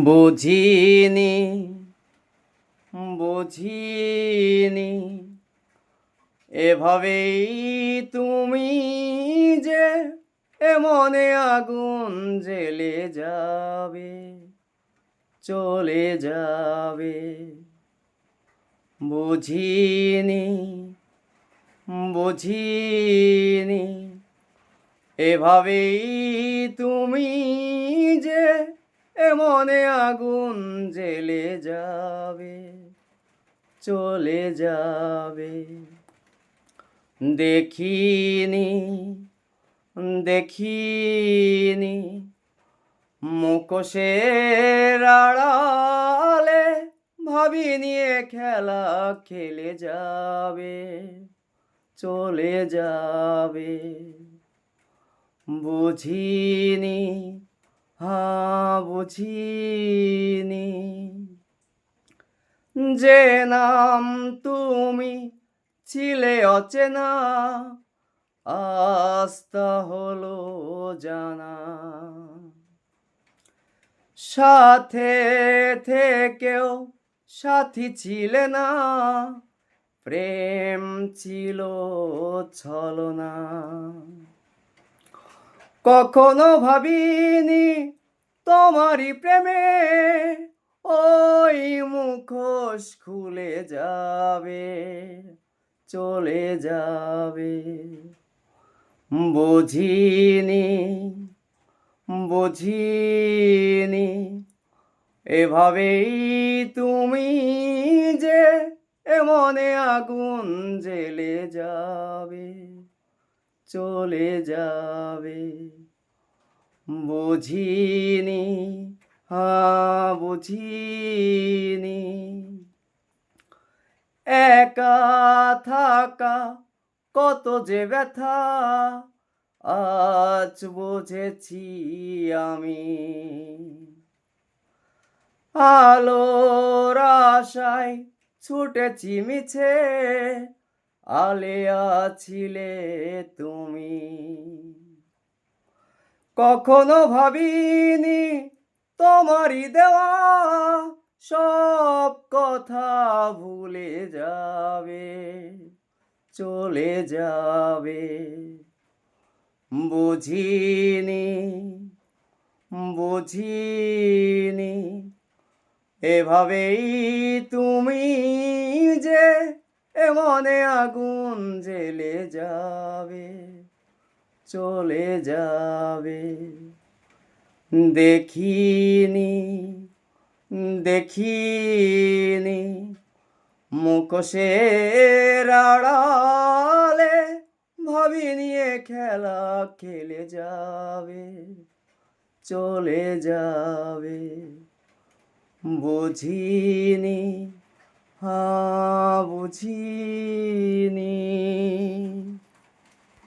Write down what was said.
বুঝিনি বুঝিনি এভাবেই তুমি যে এমনে আগুন জ্বেলে যাবে, চলে যাবে। বুঝিনি বুঝিনি এভাবেই তুমি যে এমনে আগুন জ্বেলে যাবে, চলে যাবে। দেখিনি দেখিনি মুখোশের আড়ালে ভাবিনি এ খেলা খেলে যাবে, চলে যাবে। বুঝিনি বুঝিনি যে নাম তুমি ছিলে অচেনা, আজ তা হলো জানা। সাথে থেকেও সাথী ছিলে না, প্রেম ছিল ছলনা। কখনো ভাবিনি তোমারই প্রেমে ওই মুখোশ খুলে যাবে, চলে যাবে। বুঝিনি বুঝিনি এভাবেই তুমি যে এমনে আগুন জ্বেলে যাবে, চলে যাবে। বুঝিনি বুঝিনি একা থাকা কত যে ব্যথা, আজ বুঝেছি আমি। আলোর আশায় ছুটেছি মিছে, আলেয়া ছিলে তুমি। কখনো ভাবিনি তোমারই দেওয়া সব কথা ভুলে যাবে, চলে যাবে। বুঝিনি বুঝিনি এভাবেই তুমি যে এমনে আগুন জ্বেলে যাবে, চলে যাবে। দেখিনি দেখিনি মুখোশের আড়ালে ভাবিনি এ খেলা খেলে যাবে, চলে যাবে। বুঝিনি বুঝিনি।